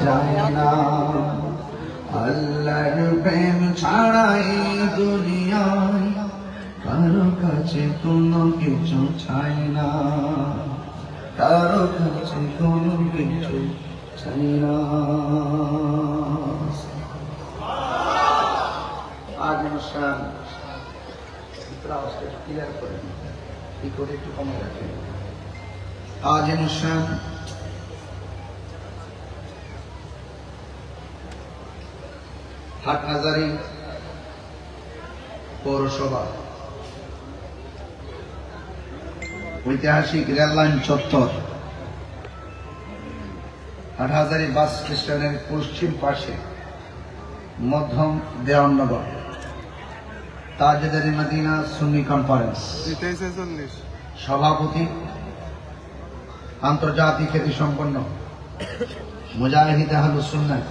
যায় না। আল্লাহর প্রেম ছাড়াই দুনিয়ায় কারো কাছে কোনো কিছু চাই না, কারো কাছে কোনো কিছু চাই না। আজ অনুষ্ঠান ক্লিয়ার করেন, কি করে একটু কমে রাখেন। আজ অনুষ্ঠান হাটহাজারী পৌরসভা ঐতিহাসিক রেললাইন চত্বর, হাটহাজারী বাস স্টেশনের পশ্চিম পাশে মধ্যম দেওয়াননগর তাজদারি মদিনা সুন্নি কনফারেন্স সভাপতি আন্তর্জাতিক খ্যাতিসম্পন্ন মুজাহিদ আহলুস সুন্নাহ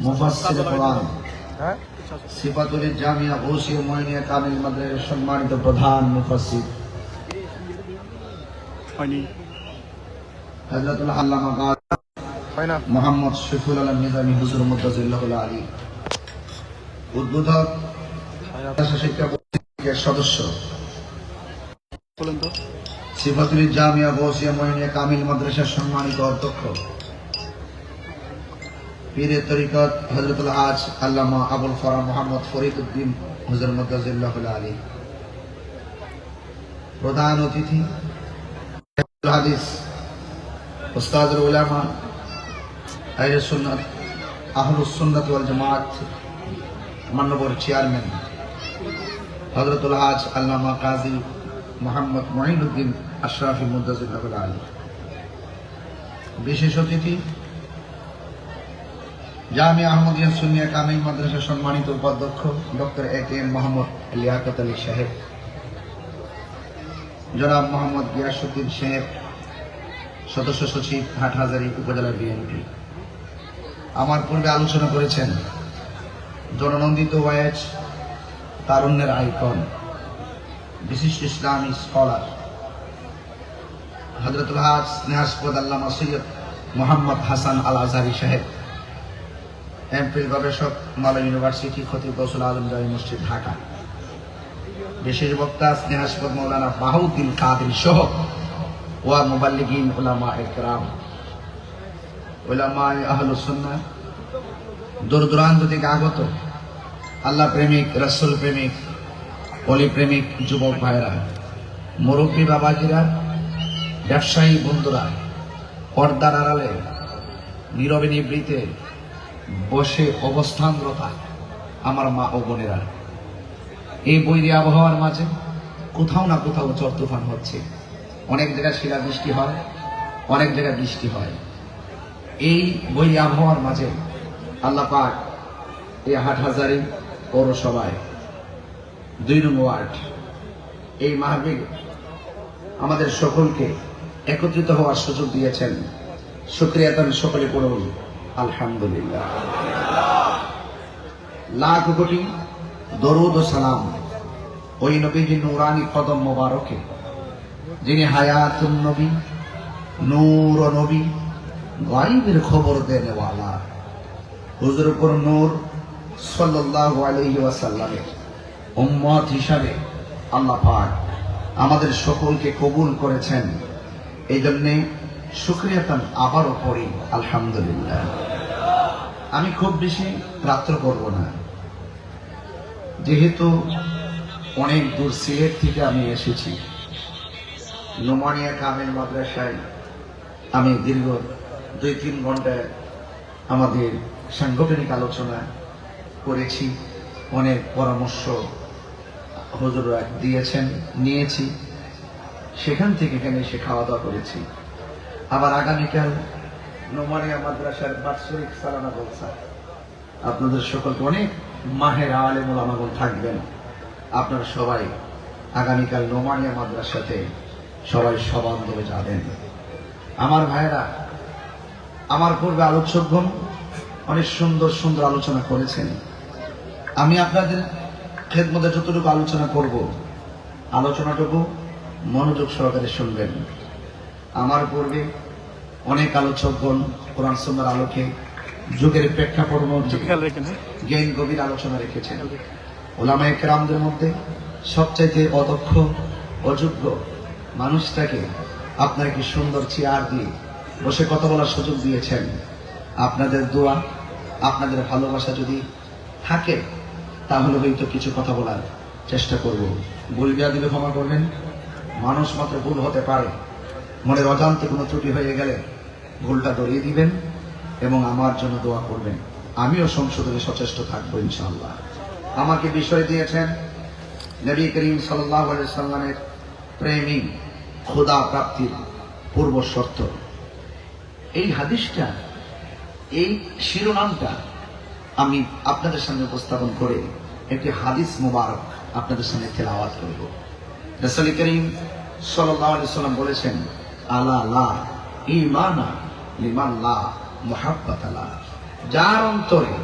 মুফাসসির কোরআন সিফাতুল জামিয়া গৌসিয়া মুইনিয়া কামিল মাদ্রাসার সম্মানিত প্রধান মুফাসসির হযরতুল আল্লামা মোহাম্মদ শফিউল আলম নিজামী হুজুর মুদ্দাজিল্লাহুল আলী, উদ্বোধক শিক্ষা পরিষদের সদস্য সিফাতুল জামিয়া গৌসিয়া মুইনিয়া কামিল মাদ্রাসার সম্মানিত অধ্যক্ষ পীরে তরিকত হযরতুল হাজ আল্লামা আবুল ফরা মোহাম্মদ ফরিদ উদ্দিন হুজুর মুদ্দাজিল্লাহুল আলী, প্রধান অতিথি হাদিস উস্তাদুল উলামা আহলে সুন্নাত আহলুস সুন্নাত ওয়াল জামাত মাননীয় চেয়ারম্যান হযরতুল হাজ আল্লামা কাজী মোহাম্মদ মুঈনুদ্দিন আশরাফি মুদ্দাজিল্লাহুল আলী, বিশেষ অতিথি জামিয়া আহমদিয়া সুন্নিয়া কামিল মাদ্রাসার সম্মানিত উপাধ্যক্ষ ডক্টর এ.কে.এম. মোহাম্মদ লিয়াকত আলী সাহেব, জনাব মোহাম্মদ গিয়াসউদ্দিন সাহেব, সদস্য সচিব হাটহাজারী উপজেলা বিএনপি। আমার পূর্বে আলোচনা করেছেন জননন্দিত ওয়াইজ, তারুণ্যের আইকন, বিশিষ্ট ইসলামী স্কলার হযরতুল হাজ স্নেহাস্পদ আল্লামা সৈয়দ মোহাম্মদ হাসান আল আজহারী সাহেব, এমফিল গবেষক মালয় ইউনিভার্সিটি, খতিব গৌসুল আজম জামি মসজিদ ঢাকা, বিশেষ বক্তা স্নেহাস্পদ মৌলানা বাহাউদ্দিন কাদরী সহ ওয়া মুবাল্লিগিন উলামা ইকরাম, উলামায়ে আহলুস সুন্নাহ, দূর দূরান্ত থেকে আগত আল্লাহ প্রেমিক, রাসূল প্রেমিক, ওলি প্রেমিক যুবক ভাইরা, মুরব্বী বাবাজিরা, ব্যবসায়ী বন্ধুরা, পর্দার আড়ালে নীরবে নিবৃতে বসে অবস্থানরত আমার মা ও বোনেরা, এই বৈরী আবহাওয়ার মাঝে কোথাও না কোথাও ঝড় তুফান হচ্ছে। অনেক জায়গায় শিলাবৃষ্টি হয়, অনেক জায়গায় বৃষ্টি হয়। এই বৈরী আবহাওয়ার মাঝে আল্লাহ পাক এই হাটহাজারী পৌরসভায় ২ নং ওয়ার্ড এই মাহফিল আমাদের সকলকে একত্রিত হওয়ার সুযোগ দিয়েছেন। শুকরিয়া তান সকলে পড়ুন আলহামদুলিল্লাহ। লাখ কোটি দরুদ ও সালাম ওই নবীজি নূরানি কদম মোবারকে, যিনি হায়াতুন নবী, নূর ও নবী, গায়বের খবর দেনেওয়ালা হুজুর উপর নূর সাল্লাল্লাহু আলাইহি ওয়াসাল্লামের উম্মত হিসাবে আল্লাহ পাক আমাদের সকলকে কবুল করেছেন। এই জন্যে শুকরিয়া তান আবারও পড়ি আলহামদুলিল্লাহ। আমি খুব বেশি রাত্র করব না, যেহেতু অনেক দূর সিলেট থেকে আমি এসেছি। নোমানিয়া কামিল মাদ্রাসায় আমি দীর্ঘ ২-৩ ঘন্টায় আমাদের সাংগঠনিক আলোচনা করেছি, অনেক পরামর্শ হুজুররা দিয়েছেন, নিয়েছি। সেখান থেকে এখানে এসে খাওয়া দাওয়া করেছি। আবার আগামীকাল নোমানিয়া মাদ্রাসার বাৎসরিক সালানা জলসা, আপনাদের সকলকে অনেক মাহের আলেম ওলামাগণ থাকবেন। আপনারা সবাই আগামীকাল নোমানিয়া মাদ্রাসাতে সবাই সবান্ধবে যাবেন। আমার ভাইরা, আমার পূর্বে আলোচকগণ অনেক সুন্দর সুন্দর আলোচনা করেছেন। আমি আপনাদের খেদমতে যতটুকু আলোচনা করব, আলোচনাটুকু মনোযোগ সহকারে শুনবেন। আমার পূর্বে অনেক আলোচকগণ কোরআন সুন্নাহর আলোকে যুগের প্রেক্ষাপট অনুযায়ী জ্ঞান গভীর আলোচনা রেখেছেন। ওলামায়ে কেরামদের মধ্যে সবচাইতে অদক্ষ অযোগ্য মানুষটাকে আপনারা কি সুন্দর চেয়ার দিয়ে বসে কথা বলার সুযোগ দিয়েছেন। আপনাদের দোয়া, আপনাদের ভালোবাসা যদি থাকে তাহলে হয়তো কিছু কথা বলার চেষ্টা করব। ভুল বিয়া দিলে ক্ষমা করবেন, মানুষ মাত্র ভুল হতে পারে। মনের অজান্তে কোনো ত্রুটি হয়ে গেলে ভুলটা ধরিয়ে দিবেন এবং আমার জন্য দোয়া করবেন। আমিও সংশোধনে সচেষ্ট থাকবো ইনশাআল্লাহ। আমাকে বিষয় দিয়েছেন নবী করিম সাল্লাল্লাহু আলাইহি সাল্লামের প্রেমী খোদা প্রাপ্তির পূর্ব শর্ত। এই হাদিসটা, এই শিরোনামটা আমি আপনাদের সামনে উপস্থাপন করে একটি হাদিস মুবারক আপনাদের সামনে তেলাওয়াত করব। রাসূল করিম সাল্লাল্লাহু আলাইহি সাল্লাম বলেছেন, আলা লা ঈমানা লিমান লা মুহাব্বাতা লা। যার অন্তরে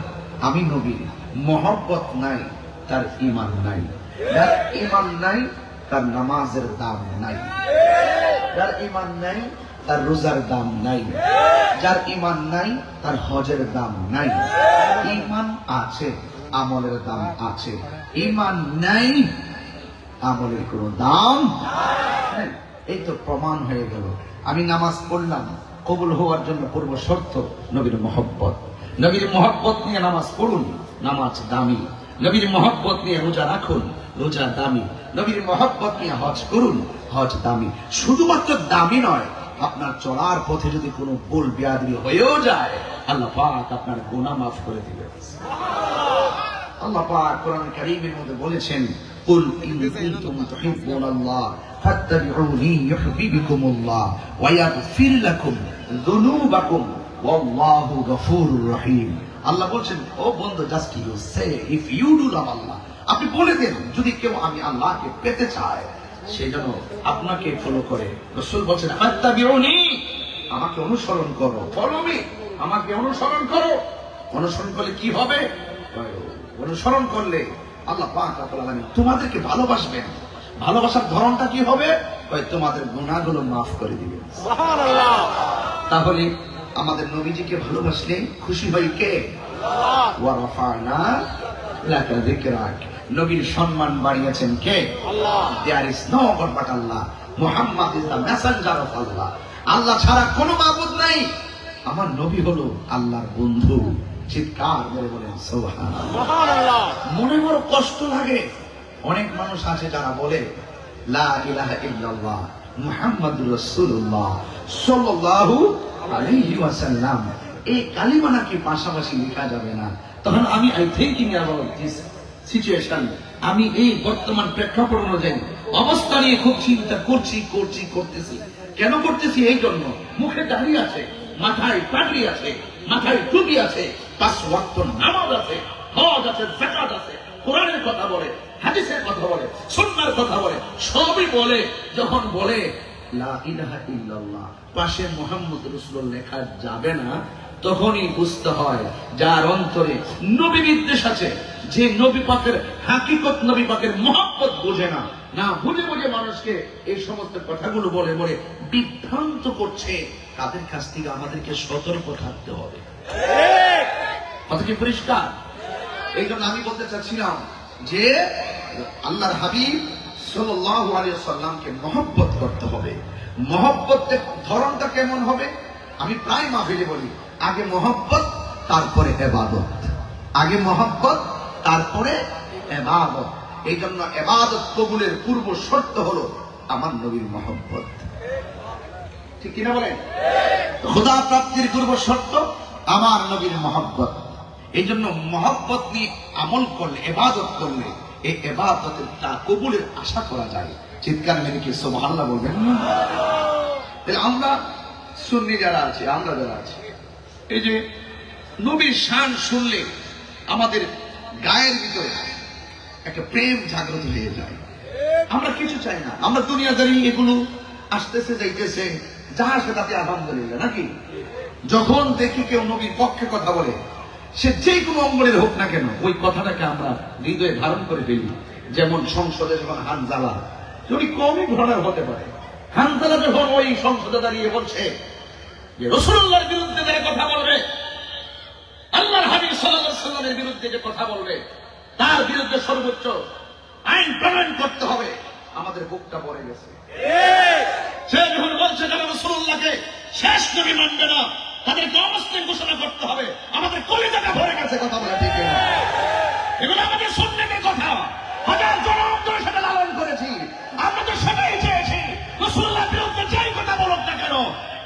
আমি নবীর মহব্বত নাই তার ঈমান নাই। যার ঈমান নাই তার নামাজের দাম নাই। যার ঈমান নাই তার রোজার দাম নাই। যার ঈমান নাই তার হজের দাম নাই। ঈমান আছে, আমলের দাম আছে। ঈমান নাই, আমলের কোনো দাম নাই। এই তো প্রমাণ হয়ে গেল। আমি নামাজ পড়লাম, কবুল হওয়ার জন্য পূর্ব শর্ত নবীর মহব্বত। নবীর মহব্বত নিয়ে নামাজ পড়ুন, নামাজ দামি। নবীর মহব্বত নিয়ে রোজা রাখুন, রোজা দামি। নবীর মহব্বত নিয়ে হজ করুন, হজ দামি। শুধুমাত্র দামি নয়, আপনার চলার পথে যদি কোনো ভুল বেয়াদবি হয়েও যায়, আল্লাহ পাক আপনার গুনাহ মাফ করে দিবেন। আল্লাহ পাক কোরআন কারীমের মধ্যে বলেছেন, কুল ইন কুনতুম তুহিব্বুনাল্লাহ ফাত্তাবিউনি ইউহিব্বুকুমুল্লাহ ওয়া ইয়াগফির লাকুম যুনুবাকুম ওয়াল্লাহু গফুরুর রহিম। আল্লাহ বলছেন, ও বন্ধু, just you say if you do love Allah. আপনি বলে দেন, যদি কেউ আমি আল্লাহকে পেতে চায় সেই জন্য আপনাকে ফলো করে। রাসূল বলছেন, ফাত্তাবিউনি, আমাকে অনুসরণ করো। ফলো মি, আমাকে অনুসরণ করো। অনুসরণ করলে কি হবে? অনুসরণ করলে আল্লাহ পাক রব্বুল আলামিন তোমাদেরকে ভালোবাসবেন। ভালোবাসার ধরনটা কি হবে? তোমাদের গুনাহগুলো মাফ করে দিবেন। সুবহানাল্লাহ। তাহলে আমাদের নবীজিকে ভালোবাসলে খুশি হয় কে? আল্লাহ। ওয়া রাফা'না লাকা যিকরাক, নবীর সম্মান বাড়িয়েছেন কে? Allah. There is no god but Allah, Muhammad is the messenger of Allah. Allah ছাড়া কোনো মাবুদ নাই, আমার নবী হলো আল্লাহর বন্ধু। চিৎকার করে বলেন সুবহানাল্লাহ। মনে বড় কষ্ট লাগে। অনেক মানুষ আছে যারা বলে লা ইলাহা ইল্লাল্লাহ মুহাম্মাদুর রাসূলুল্লাহ সাল্লাল্লাহু আলাইহি ওয়াসাল্লাম, এই কালিমা নাকি পাশাপাশি লেখা যাবে না। তখন আমি I thinking about this situation, আমি এই বর্তমান প্রেক্ষাপট অনুযায়ী অবস্থা নিয়ে খুব চিন্তা করতেছি। কেন করতেছি? এই জন্য মুখে দাড়ি আছে, মাথায় পাগড়ি আছে, মাথায় টুপি আছে, 5 ওয়াক্ত নামাজ আছে, হজ আছে, যাকাত আছে, কোরআনের কথা বলে, হাদিসের কথা বলে, সুন্নাহর কথা বলে, সবই বলে। যখন বলে লা ইলাহা ইল্লাল্লাহ, পাশে মুহাম্মদ রাসূলুল্লাহ লেখা যাবে না, তখনই বুঝতে হয় যার অন্তরে নবী বিদ্বেষ আছে, যে নবী পাকের হাকিকত, নবী পাকের মহব্বত বোঝে না, না বুঝে বুঝে মানুষকে এই সমস্ত কথাগুলো বলে বলে বিভ্রান্ত করছে, তাদের কাছ থেকে আমাদেরকে সতর্ক থাকতে হবে। কথা কি পরিষ্কার? এই জন্য আমি বলতে চাচ্ছিলাম যে আল্লাহর হাবিব সাল্লাল্লাহু আলাইহি ওয়াসাল্লামকে মহব্বত করতে হবে। মহব্বতের ধরনটা কেমন হবে? আমি প্রায় মাহফিলে বলি, আগে মহব্বত তারপরে ইবাদত, আগে মহব্বত তারপরে ইবাদত। এই জন্য ইবাদত কবুলের পূর্ব শর্ত হলো আমার নবীর মহব্বত। ঠিক কিনা বলেন? খোদা প্রাপ্তির পূর্ব শর্ত আমার নবীর মহব্বত। এই জন্য মহব্বত নিয়ে আমল করলে, ইবাদত করলে, এই ইবাদতের তা কবুলের আশা করা যায়। চিৎকার মেরে কি সুবহানাল্লাহ বলবেন? তাহলে আমরা সুন্নি যারা আছি, আমরা যারা আছি, এই যে নবীর শান শুনলে আমাদের গায়ের ভিতরে একটা প্রেম জাগ্রত হয়ে যায়। আমরা কিছু চাই না, আমরা দুনিয়াদারি এগুলো আসতেছে যাইতেছে, যা আসে তাতে আলহামদুলিল্লাহ, নাকি? যখন দেখি কেউ নবীর পক্ষে কথা বলে, সে যে কোনো অঙ্গলের হোক না কেন, ওই কথাটাকে আমরা হৃদয়ে ধারণ করে ফেলি। যেমন সংসদে যখন হানজালা, যদি কমই ধরনের হতে পারে, হানজালা যখন ওই সংসদে দাঁড়িয়ে বলছে যে রাসূলুল্লাহর বিরুদ্ধে যারা কথা বলবে, আল্লাহর হাবিব সাল্লাল্লাহু আলাইহি ওয়াসাল্লামের বিরুদ্ধে যে কথা বলবে, তার বিরুদ্ধে সর্বোচ্চ আইন প্রণয়ন করতে হবে। আমাদের বুকটা পড়ে গেছে। সে যখন বলছে যারা রাসূলুল্লাহকে শেষ নবী মানবে না, তাদেরকে অমুসলিম ঘোষণা করতে হবে, আমাদের কলিজাটা ভরে গেছে। কথা বলা ঠিক না? এগুলো আমাদের সুন্নতের কথা, হাজার জনম ধরে সেটা লালন করেছি। আমরা তো সেটাই চেয়েছি। রাসূলুল্লাহর বিরুদ্ধে যাই কথা বলুক না কেন,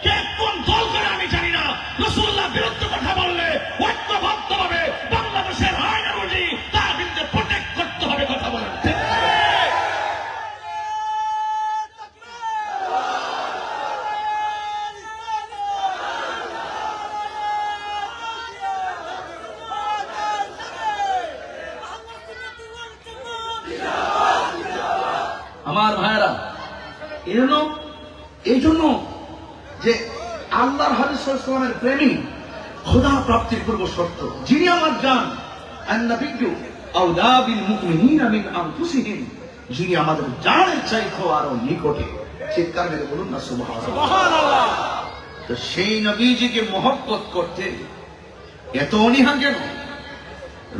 কে কোন দল করে আমি জানি না, রাসূলুল্লাহর বিরুদ্ধে কথা বললে ঐক্যবদ্ধভাবে বাংলাদেশের আইন অনুযায়ী তার বিরুদ্ধে প্রোটেক্ট করতে হবে। কথা বলেন ঠিক না? আমার ভাইরা, এই জন্য যে আল্লাহর হাবিব সাল্লাল্লাহু আলাইহি ওয়াসাল্লামের প্রেমী খোদা প্রাপ্তির পূর্ব শর্ত। যিনি আমার জান, আন-নাবিয়্যু আওলা বিল মুমিনিনা মিন আনফুসিহিম, যিনি আমাদের জানের চাইতেও আরো নিকটে। চিৎকার মেরে বলুন না সুবহানাল্লাহ। তো সেই নবীজিকে মহব্বত করতে এত অনীহা কেন?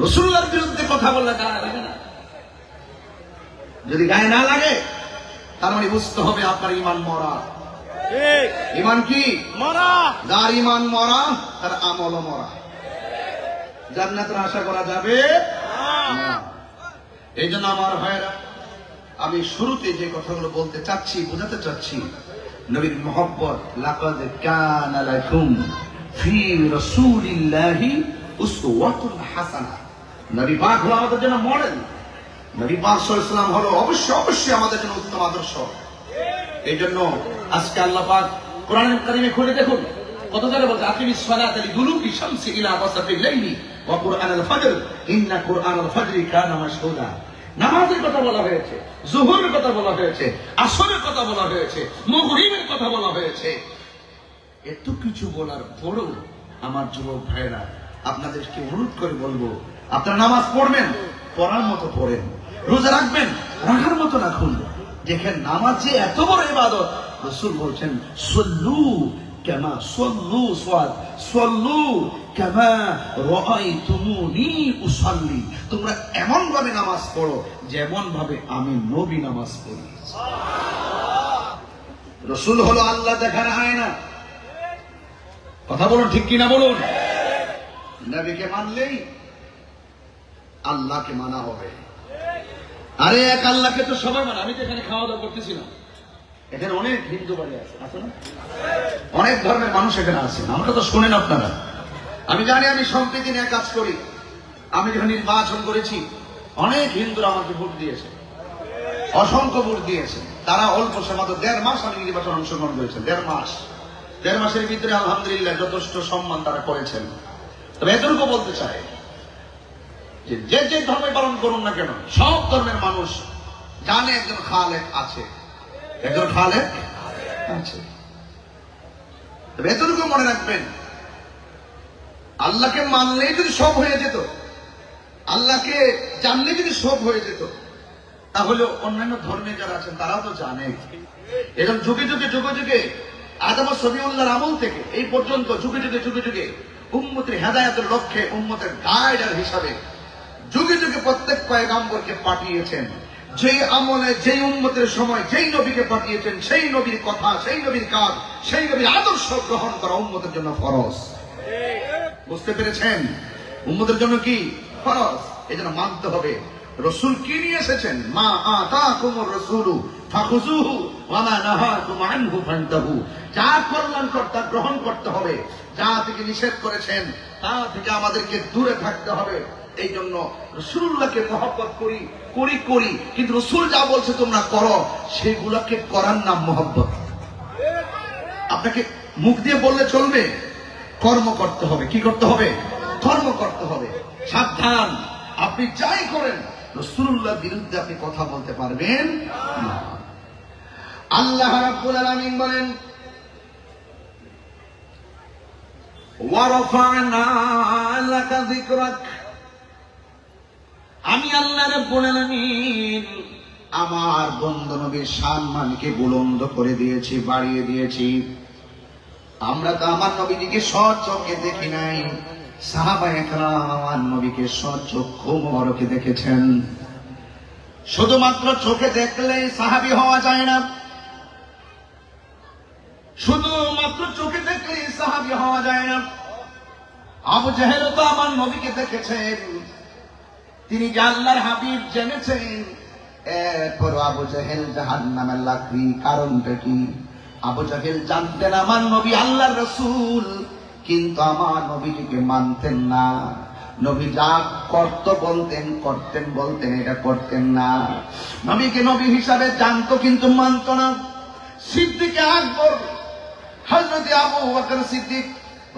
রাসূলুল্লাহর বিরুদ্ধে কথা বললে গায়ে লাগে না? যদি গায়ে না লাগে, তার মানে বুঝতে হবে আপনার ঈমান মরা। ঈমান কি মরা? যার ঈমান মরা তার আমলও মরা। জান্নাতের আশা করা যাবে না। এই জন্য আমার ভাইরা, আমি শুরুতে যে কথাগুলো বলতে চাচ্ছি, বোঝাতে চাচ্ছি, নবীর মহব্বত। লাকাদ কানা লাকুম ফি রাসূলিল্লাহি উসওয়াতুন হাসানাহ। নবী পাক হলো আমাদের জন্য মডেল। নবী পাক সাল্লাল্লাহু আলাইহি ওয়াসাল্লাম হলো অবশ্যই আমাদের জন্য উত্তম আদর্শ। এই জন্য আজকে আল্লাহ পাক কোরআনুল কারীমে খুলে দেখুন কত জায়গায় বলছে, আকিমিস সালাতা লিদুলুকি শামসি ইলা গাসাকিল লাইলি ওয়া কুরআনুল ফাজর ইন্না কুরআনুল ফাজরি কানা মাশহুদা। নামাজের কথা বলা হয়েছে, যুহরের কথা বলা হয়েছে, আসরের কথা বলা হয়েছে, মাগরিবের কথা বলা হয়েছে। এত কিছু বলার পরও আমার যুবক ভাইরা, আপনাদেরকে অনুরোধ করে বলবো, আপনারা নামাজ পড়বেন, পড়ার মতো পড়েন। রোজা রাখবেন, রাখার মতো রাখুন। দেখেন নামাজ যে এত বড় ইবাদত, রাসূল বলছেন সল্লু কামা সল্লু সাদ সল্লু কামা রাআইতুমুনি উসাল্লি। তোমরা এমন ভাবে নামাজ পড়ো যেমন ভাবে আমি নবী নামাজ পড়ি। রাসূল হলো আল্লাহ দেখার আয়না। কথা বলুন ঠিক কিনা বলুন? নবীকে মানলেই আল্লাহকে মানা হবে। আরে এক আল্লাহকে তো সবাই মানে। আমি তো এখানে খাওয়া দাওয়া করতেছি না, এখানে অনেক হিন্দু বাড়ি আছে, আছে না? অনেক ধর্মের মানুষ এখানে আছে। আমরা তো শোনেন আপনারা। আমি জানি, আমি সম্প্রীতি নিয়ে কাজ করি। আমি যখন নির্বাচন করেছি, অনেক হিন্দুরা আমাকে ভোট দিয়েছে, অসংখ্য ভোট দিয়েছে। তারা অল্প সময়, মাত্র 1.5 মাস আমি নির্বাচন অংশগ্রহণ করেছেন। 1.5 মাসের ভিতরে আলহামদুলিল্লাহ যথেষ্ট সম্মান তারা করেছেন। তবে এতটুকু বলতে চাই, যে যে ধর্মে পালন করুন না কেন, সব ধর্মের মানুষ জানে একজন খালেক আছে, একজন খালেক আছে। তবে এতটুকু মনে রাখবেন, আল্লাহকে মানলেই যদি সব হয়ে যেত, আল্লাহকে জানলে যদি সব হয়ে যেত, তাহলে অন্যান্য ধর্মে যারা আছেন তারাও তো জানে। এরকম যুগে যুগে আদম ও সফিউল্লাহর আমল থেকে এই পর্যন্ত যুগে যুগে উম্মতের হেদায়েতের লক্ষ্যে, উম্মতের গাইডার হিসাবে যুগে প্রত্যেক পয়গম্বরকে পাঠিয়েছেন। যেই আমলে, যেই উম্মতের সময় যেই নবীকে পাঠিয়েছেন, সেই নবীর কথা, সেই নবীর কাজ, সেই নবীর আদর্শ গ্রহণ করা উম্মতের জন্য ফরজ। বুঝতে পেরেছেন? উম্মতের জন্য কি ফরজ। এই জন্য মানতে হবে। রাসূল কি নিয়ে এসেছেন? মা আতাকুমুর রাসূলু ফাখুযুহু ওয়া মা নাহাকুম আনহু ফান্তাহু। যা কল্যাণকর তা গ্রহণ করতে হবে, যা থেকে নিষেধ করেছেন তা থেকে আমাদেরকে দূরে থাকতে হবে। এই জন্য রাসূলুল্লাহকে মহব্বত করি, কিন্তু রাসূল যা বলছে তোমরা করো, সেগুলোকে করার নাম মহব্বত। আপনাকে মুখ দিয়ে বললে চলবে, কর্ম করতে হবে। কি করতে হবে? কর্ম করতে হবে। সাবধান, আপনি যাই করেন রাসূলুল্লাহর বিরুদ্ধে আপনি কথা বলতে পারবেন না। আল্লাহ রাব্বুল আলামিন বলেন, ওয়া রাফা'না লাকা যিকরাক। আমি আল্লাহ রাব্বুল আলামিন আমার বন্ধু নবীর সম্মানকে বুলন্দ করে দিয়েছি, বাড়িয়ে দিয়েছি। আমরা তো আমার নবীজিকে সচক্ষে দেখি নাই, সাহাবায়ে কেরাম আমার নবীকে সচক্ষু মোবারকে দেখেছেন। শুধুমাত্র চোখে দেখলে সাহাবী হওয়া যায় না, শুধুমাত্র চোখে দেখলে সাহাবী হওয়া যায় না। আবু জেহেল তো আমার নবীকে দেখেছেন, তিনি যে আল্লাহর হাবিব জেনেছেন, এরপর আবু জেহেল জাহান্নামের লাকড়ি। কারণটা কি? আবু জেহেল জানতেন আমার নবী আল্লাহর রাসূল, কিন্তু আমার নবীজিকে মানতেন না। নবী যা করত বলতেন, করতেন বলতেন, এটা করতেন না। নবীকে নবী হিসাবে জানতো কিন্তু মানত না। সিদ্দিক আকবর হযরত আবু বকর সিদ্দিক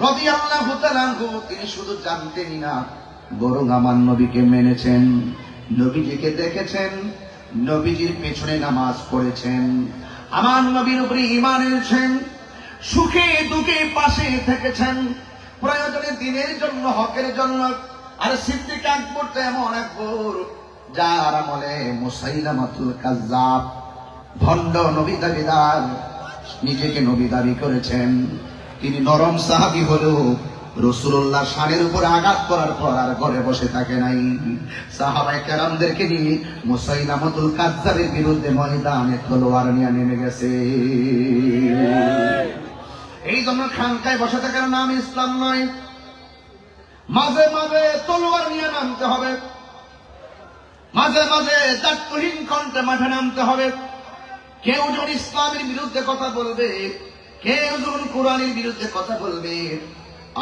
রাদিয়াল্লাহু তাআলা আনহু, তিনি শুধু জানতেনই না, বরং আমার নবীকে মেনেছেন, নবীজিকে দেখেছেন, নবীজির পেছনে নামাজ পড়েছেন, আমার নবীর উপরে ঈমান এনেছেন, সুখে দুঃখে পাশে থেকেছেন, প্রয়োজনে দিনের জন্য, হকের জন্য। আর সিদ্দিক আকবর তো এমন আকবর, যার আমলে মুসাইলামাতুল কাজ্জাব, ভণ্ড নবী দাবিদার, নিজেকে নবী দাবি করেছেন। তিনি নরম সাহাবী হলেও রাসূলুল্লাহ শানের উপর আঘাত করার পর আর ঘরে বসে থাকে নাই। সাহাবায়ে কেরামদেরকে নিয়ে মুসাইলামাতুল কাজ্জাবের বিরুদ্ধে ময়দানে তলোয়ার নিয়ে নেমে গেছে। এই জন্য খানকায় বসে থাকার নাম ইসলাম নয়, মাঝে মাঝে তলোয়ার নিয়ে নামতে হবে, মাঝে মাঝে দায়িত্বহীন কণ্ঠে মাঠে নামতে হবে। কেউ যখন ইসলামের বিরুদ্ধে কথা বলবে, কেউ যখন কোরআনের বিরুদ্ধে কথা বলবে,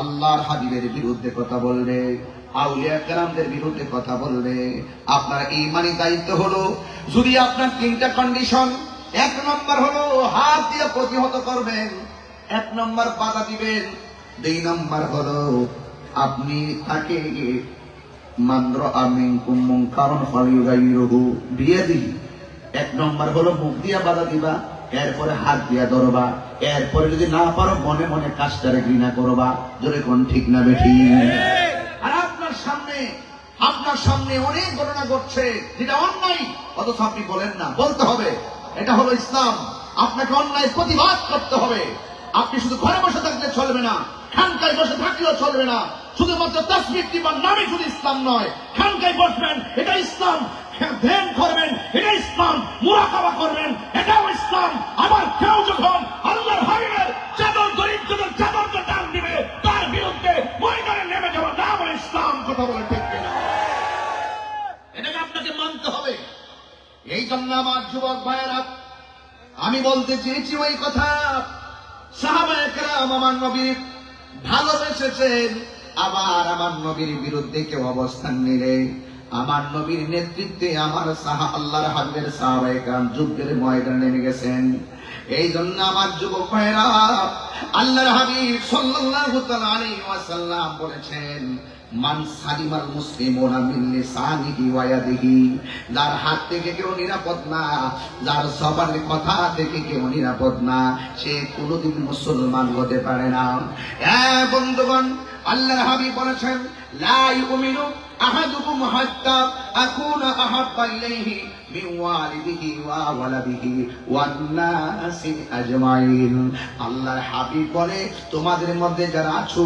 আল্লাহর হাবিবের বিরুদ্ধে কথা বলবে, আউলিয়া কেরামদের বিরুদ্ধে কথা বলবে, আপনার ঈমানি দায়িত্ব হলো, যদি আপনার তিনটা কন্ডিশন, এক নম্বর হলো হাত দিয়ে প্রতিহত করবেন, এক নম্বর বাধা দিবেন, দুই নম্বর হলো আপনি তাকে মানর আমিনকুম মুনকারন ফালিয়ুগাইরুহু বিয়াদিহি। এক নম্বর হলো মুখ দিয়া বাধা দিবা, এরপরে হাত দিয়া ধরবা, এরপরে যদি না পারো মনে মনে কাজটারে ঘৃণা করবা। জোরে কোন ঠিক না বেঠি? আর আপনার সামনে অনেক ঘটনা ঘটছে যেটা অন্যায়, অথচ আপনি বলেন না। বলতে হবে, এটা হলো ইসলাম। আপনাকে অন্যায় প্রতিবাদ করতে হবে। আপনি শুধু ঘরে বসে থাকলে চলবে না, খানকায় বসে থাকলেও চলবে না। শুধুমাত্র তাসবিহ দিবার নামে শুধু ইসলাম নয়, খানকায় বসবেন এটা ইসলাম, ধ্যান করবেন এটা ইসলাম, মুরাকাবা করবেন এটাও ইসলাম। আবার কেউ যখন আল্লাহর হাবিবের চাদর, দরিদ্রদের চাদরকে টান দিবে, তার বিরুদ্ধে ময়দানে নেমে যাওয়ার নাম হলো ইসলাম। কথা বলে ঠিক কিনা? এটাকে আপনাকে মানতে হবে। এই জন্য আমার যুবক ভাইয়েরা, আমি বলতে চেয়েছি ওই কথা, সাহাবায়ে কেরাম আমার নবীর ভালোবেসেছেন, আবার আমার নবীর বিরুদ্ধে কেউ অবস্থান নিলে, আমার নবীর নেতৃত্বে আমার আল্লাহর হাবিবের সাহাবায়ে কেরাম যুদ্ধের ময়দানে নেমে গেছেন। এই জন্য আমার যুবক ভাইরা, আল্লাহর হাবিব সাল্লাল্লাহু তাআলা আলাইহি ওয়াসাল্লাম বলেছেন, মান সালিমাল মুসলিমুনা মিন লিসানিহি ওয়া ইয়াদিহি, যার হাত থেকে কেউ নিরাপদ না, যার জবানের কথা থেকে কেউ নিরাপদ না, সে কোনোদিন মুসলমান হতে পারে না। বন্ধুগণ, আল্লাহর হাবিব বলেছেন, লা ইউমিনু আহাদুকুম হাত্তা আকুনা আহাব্বা ইলাইহি মিন ওয়ালিদিহি ওয়া ওয়ালাদিহি ওয়ান নাসি আজমাইন। আল্লাহর হাবিব বলে, তোমাদের মধ্যে যারা আছো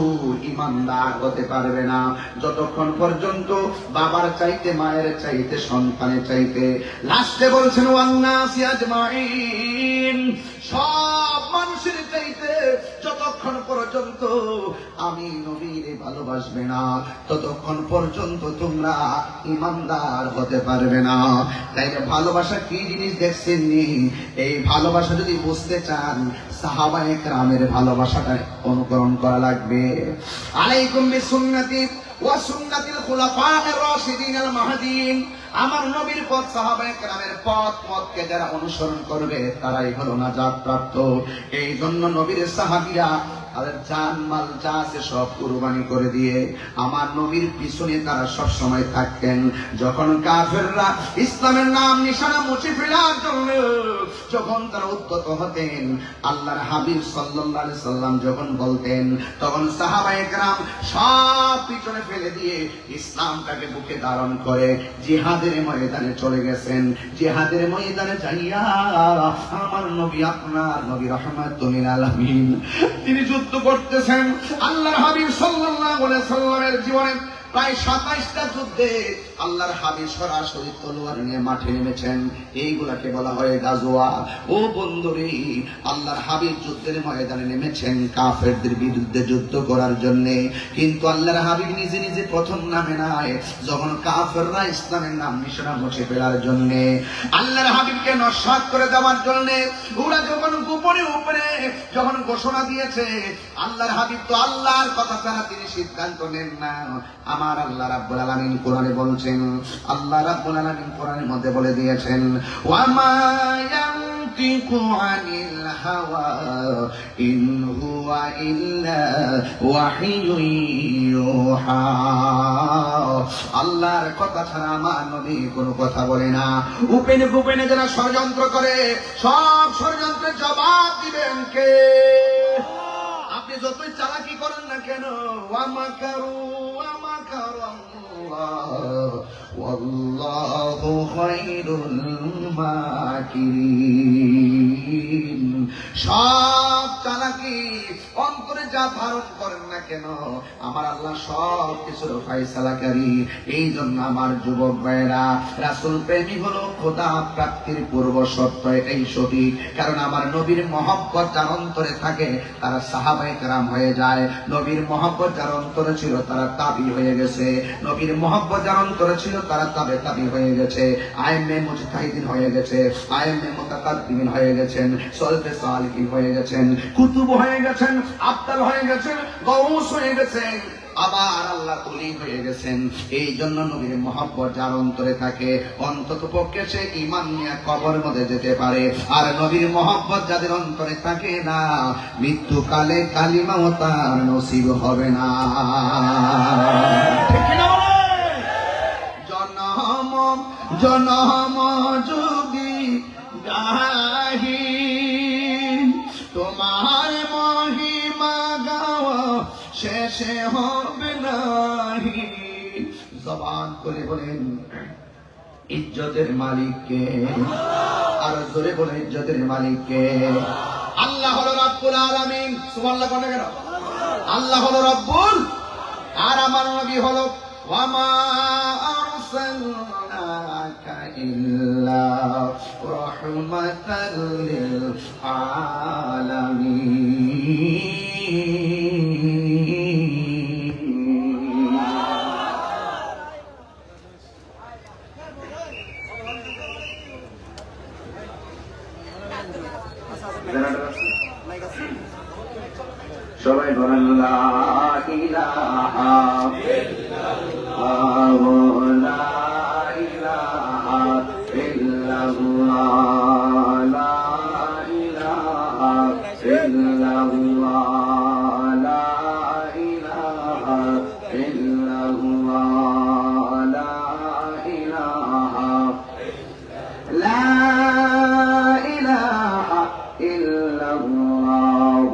ঈমানদার হতে পারবে না যতক্ষণ পর্যন্ত বাবার চাইতে, মায়ের চাইতে, সন্তানের চাইতে, লাস্টে বলছেন ওয়ান নাসি আজমাইন, সব মানুষের চাইতে যতক্ষণ পর্যন্ত আমি নবীরে ভালোবাসবে না, ততক্ষণ পর্যন্ত তোমরা ঈমানদার হতে পারবে না। তাই ভালোবাসা কি জিনিস দেখছেন নি? এই ভালোবাসা যদি বুঝতে চান, সাহাবায়ে কেরামের ভালোবাসাটা অনুকরণ করা লাগবে। আলাইকুম বিসুন্নতি ওয়া সুন্নাতিল খুলাফায়ে রাশিদিন আল মাহদিয়িন। আমার নবীর পথ, সাহাবায়ে কেরামের পথ মতকে যারা অনুসরণ করবে তারাই হলো নাজাত প্রাপ্ত। এই জন্য নবীর সাহাবীরা তাদের জান মাল যা আছে সব কুরবানি করে দিয়ে আমার নবীর পিছনে তারা সব সময় থাকতেন। যখন কাফেররা ইসলামের নাম নিশানা মুছে ফেলার জন্য যখন তারা উদ্যত হতেন, আল্লাহর হাবিব সাল্লাল্লাহু আলাইহি সাল্লাম যখন বলতেন, তখন সাহাবায়ে কেরাম সব পিছনে ফেলে দিয়ে ইসলামটাকে বুকে ধারণ করে জিহাদের ময়দানে চলে গেছেন। জিহাদের ময়দানে যাইয়া আমার নবী, আপনার নবী রাহমাতুল লিল আলামিন, তিনি যুদ্ধ করতেছেন। আল্লাহর হাবিব সাল্লাল্লাহু আলাইহি সাল্লামের জীবনে প্রায় 27টা যুদ্ধে আল্লাহর হাবিব সরাসরি তলোয়ার নিয়ে মাঠে নেমেছেন। এইগুলাকে বলা হয় গাজওয়া। ও বন্ধুরে, আল্লাহর হাবিব যুদ্ধের ময়দানে নেমেছেন কাফেরদের বিরুদ্ধে যুদ্ধ করার জন্য। কিন্তু আল্লাহর হাবিব নিজে নিজে প্রথম নামে নাই, যখন কাফেররা ইসলামের নাম নিশানা মুছে ফেলার জন্য, আল্লাহর হাবিবকে নস্যাৎ করে দেওয়ার জন্য ওরা যখন গোপনে উপরে যখন ঘোষণা দিয়েছে, আল্লাহর হাবিব তো আল্লাহর কথা ছাড়া তিনি সিদ্ধান্ত নেন না। আমার আল্লাহ রাব্বুল আলামিন কোরআনে বলছেন, আল্লাহ রাব্বুল আলামিন কোরআনের মধ্যে বলে দিয়েছেন, ওয়া মা ইয়ানতিকু আনিল হাওয়া ইন হুয়া ইল্লা ওয়াহিয়ুন ইউহা। আল্লাহর কথা ছাড়া আমার নবী কোনো কথা বলে না। উপেনে গোপনে যারা ষড়যন্ত্র করে, সব ষড়যন্ত্রের জবাব দিবেন কে? আপনি যতই চালাকি করেন না কেন, ওয়াল্লাহু খায়রুল মাকিরিন। সব চালাকি অন্তরে যা ধারণ করেন না কেন, আমার আল্লাহ সব কিছুর ফয়সালাকারী। এই জন্য আমার যুবক ভাইয়েরা, রাসূল প্রেমী হলো খোদা প্রাপ্তির পূর্ব শর্ত, এটাই সঠিক। কারণ আমার নবীর মহব্বত যার অন্তরে থাকে তারা সাহাবায়ে কেরাম হয়ে যায়। নবীর মহব্বত যার অন্তরে ছিল তারা তাবি হয়ে গেছে। নবীর মহব্বত যার অন্তরে ছিল তারা তাবি হয়ে গেছে। আইএমএ মুজতাহিদিন হয়ে গেছে, আইএমএ মুতাকাদ্দিমিন হয়ে গেছেন, সলফে সালিহিন হয়ে গেছেন, কুতুব হয়ে গেছেন, আবদাল হয়ে গেছেন, গাউস হয়ে গেছেন, আবার আল্লাহ ওলি হয়ে গেছেন। এই জন্য নবীর মহব্বত যার অন্তরে থাকে, অন্তত পক্ষে সে ঈমান নিয়ে কবরের মধ্যে যেতে পারে। আর নবীর মহব্বত যাদের অন্তরে থাকে না, মৃত্যুকালে কালিমাও তার নসিব হবে না। ঠিক কি না বলেন? জনম যদি গাহি তোমার মহিমা গাওয়া শেষে হবে নাহি। জবান করে বলেন ইজ্জতের মালিককে, আর জোরে বলে ইজ্জতের মালিককে। আল্লাহ হলো রব্বুল আলামিন। সুবহানাল্লাহ বলে কেন? আল্লাহ হলো রব্বুল, আর আমার নবী হলো ওয়া মা আরসালনাকা ইল্লা রাহমাতাল লিল আলামিন। সবাই বলেন লা ইলাহা ইল্লাল্লাহ, লা ইলাহা ইল্লাল্লাহ, লা ইলাহা ইল্লাল্লাহ, লা ইলাহা ইল্লাল্লাহ, লা ইলাহা, লা ইলাহা ইল্লাল্লাহ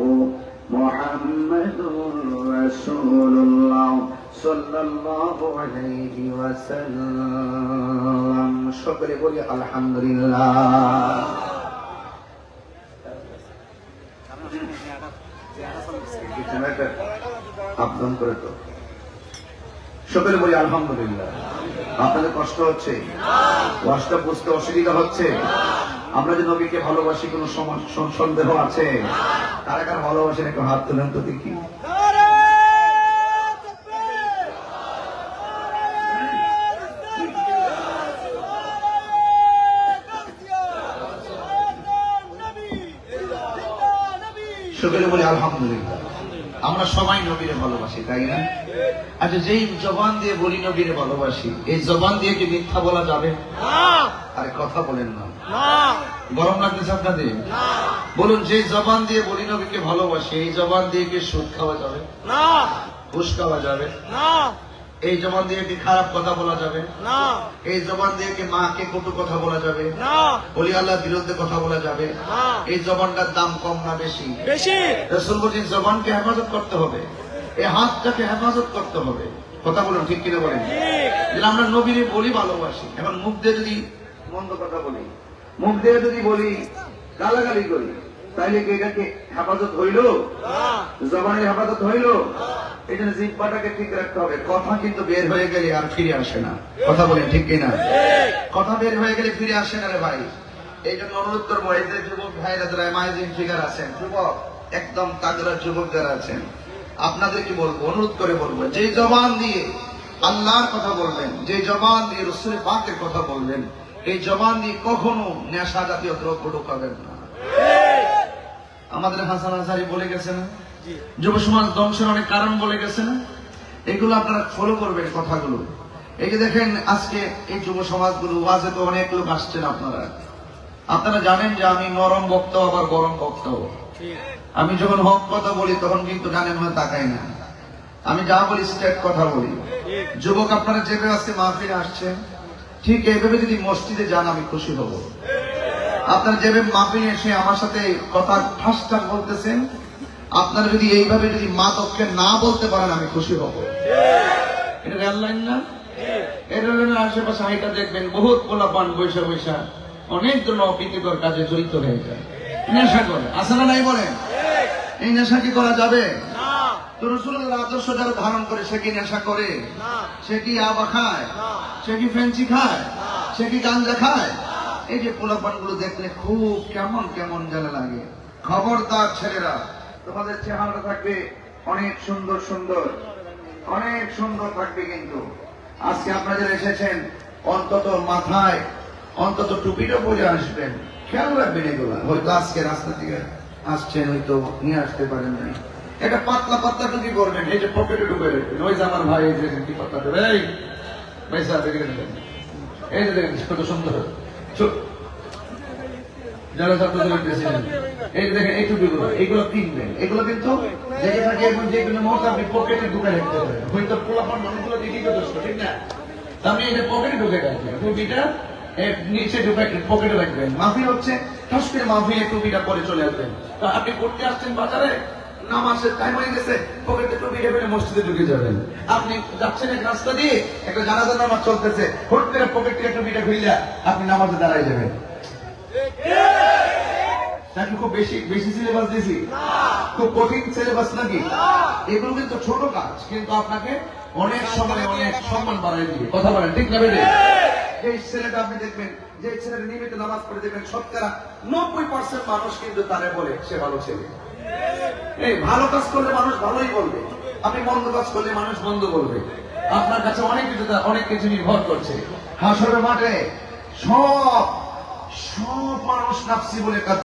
মুহাম্মাদুর রাসূলুল্লাহ সাল্লাল্লাহু আলাইহি ওয়াসাল্লাম। সকলে বলি আলহামদুলিল্লাহ। আপন করে তো সকলে বলি আলহামদুলিল্লাহ। আপনাদের কষ্ট হচ্ছে? কষ্ট বুঝতে অসুবিধা হচ্ছে? আমরা যে নবীকে ভালোবাসি কোনো সন্দেহ আছে? কারা কারা ভালোবাসেন একটু হাত তুলেন তো দেখি। সকলে বলি আলহামদুলিল্লাহ। আমরা সবাই নবীরে ভালোবাসি, তাই না? আচ্ছা, যেই জবান দিয়ে বলি নবীরে ভালোবাসি, এই জবান দিয়ে কি মিথ্যা বলা যাবে? আরে কথা বলেন না, গরম লাগতেছে আপনাদের? বলুন, যে জবান দিয়ে বলি নবীকে ভালোবাসি, এই জবান দিয়ে কি সুদ খাওয়া যাবে? ঘুষ খাওয়া যাবে? এই জবান দিয়ে কি খারাপ কথা বলা যাবে? এই জবান দিয়ে কি মাকে কটু কথা বলা যাবে? বলি আল্লাহর বিরুদ্ধে কথা বলা যাবে? এই জবানটার দাম কম না বেশি? রাসূল বলেন জবানকে হেফাজত করতে হবে, এই হাতটাকে হেফাজত করতে হবে। কথা বলুন, ঠিক কিনা বলেন? আমরা নবীরে বলি ভালোবাসি, এখন মুখ দিয়ে যদি মন্দ কথা বলি, মুখ দিয়ে যদি বলি গালাগালি করি, তাইলে কি এটাকে হেফাজত হইল? জবানের হেফাজত হইল? এই জন্য জিহ্বাটাকে ঠিক রাখতে হবে। কথা কিন্তু বের হয়ে গেলে আর ফিরে আসে না। কথা বলেন ঠিক কিনা? কথা বের হয়ে গেলে ফিরে আসে না রে ভাই। এই জন্য অনুরোধ করবো, এই যে যুবক ভাইরা যারা এমাইজিং ফিগার আছেন, যুবক একদম তাগড়া যুবক যারা আছেন, আপনাদেরকে বলবো, অনুরোধ করে বলবো, যে জবান দিয়ে আল্লাহর কথা বলবেন, যে জবান দিয়ে রাসূল পাকের কথা বলবেন, এই জবান দিয়ে কখনো নেশা জাতীয় দ্রব্য ঢোকাবেন না। আমাদের হাসান আজহারি বলে গেছেন, যুব সমাজ ধ্বংসের অনেক কারণ বলে গেছেন, এগুলো আপনারা ফলো করবেন কথাগুলো। এই যে দেখেন আজকে এই যুব সমাজগুলো, ওয়াজে তো অনেক লোক আসছেন, আপনারা জানেন যে আমি নরম বক্তাও আবার গরম বক্তাও। আমি যখন হক কথা বলি তখন কিন্তু গানের মধ্যে তাকাই না, আমি যা বলি স্ট্রেট কথা বলি। যুবক আপনারা যেভাবে আজকে মাহফিলে আসছেন, ঠিক এইভাবে যদি মসজিদে যান আমি খুশি হব। আপনারা যেভাবে মাহফিলে এসে আমার সাথে কথা ঠাসঠাস বলতেছেন, আপনারা যদি এইভাবে যদি মাতককে না বলতে পারেন আমি খুশি হব। এটা রেল লাইন না? এই রেল লাইনের আশেপাশে হাইটা দেখবেন বহুত পোলাপান বৈশা বৈশা অনেক জন অপ্রীতিকর কাজে জড়িত হয়ে যায়, নেশা করে। আছে না নাই বলেন? এই নেশা কি করা যাবে? তো রাসূলুল্লাহর আদর্শ যারা ধারণ করে সে কি নেশা করে? সে কি ইয়াবা খায়? সে কি ফেন্সি খায়? সে কি গাঞ্জা খায়? এই যে পোলাপান গুলো দেখলে খুব কেমন কেমন যেন লাগে। খবরদার ছেলেরা, তোমাদের চেহারা থাকবে অনেক সুন্দর সুন্দর, অনেক সুন্দর থাকবে, কিন্তু আজকে আপনারা এসেছেন অন্তত মাথায় অন্তত টুপিটা পরে আসবেন, খেয়াল রাখবেন এগুলা। হয়তো আজকে রাস্তা থেকে আসছেন, হয়তো নিয়ে আসতে পারেন নাই, এটা পাতলা পাতলা টুপি করবেন, এই যে পকেটে ঢুকে রাখবেন। ওই যে আমার ভাই, এই যে কি পাতলা দেবে, এই ভাই সাহেব দেখেন, এই যে দেখেন কত সুন্দর যারা ছাত্র প্রেসিডেন্ট, এই যে দেখেন এই টুপিগুলো, এইগুলো কিনবেন। এগুলো কিন্তু দেখে থাকে এখন যেগুলো মোট আপনি পকেটে ঢুকে রাখতে পারেন, হয়তো পোলাপান মানুষগুলো দেখি তো দোষ, ঠিক না? আমি এটা পকেটে ঢুকে রাখবেন, টুপিটা নিচে ঢুকে পকেটে রাখবেন। মাহফিল হচ্ছে, ঠাস করে মাহফিলে টুপিটা পরে চলে আসবেন। তো আপনি পড়তে আসছেন বাজারে, নামাজের টাইম হয়ে গেছে, পকেটে টুপিটা ফেলে মসজিদে ঢুকে যাবেন। আপনি যাচ্ছেন এক রাস্তা দিয়ে, একটা জানাজার নামাজ চলতেছে, হুট করে পকেট থেকে টুপিটা খুইলা আপনি নামাজে দাঁড়ায় যাবেন। নাকি খুব বেশি বেশি সিলেবাস দিয়েছি? খুব কঠিন সিলেবাস নাকি? এগুলো কিন্তু ছোট কাজ, কিন্তু আপনাকে অনেক সময় অনেক সম্মান বাড়াই দিবে। কথা বলেন ঠিক না বেড়ে? এই ছেলেটা আপনি দেখবেন, যে ছেলেটা নিয়মিত নামাজ পড়ে দেখবেন, শতকরা 90% মানুষ কিন্তু তারে বলে সে ভালো ছেলে। এই ভালো কাজ করলে মানুষ ভালোই বলবে, আপনি মন্দ কাজ করলে মানুষ মন্দ বলবে। আপনার কাছে অনেক কিছু নির্ভর করছে। হাসরের মাঠে সব মানুষ নাফসি বলে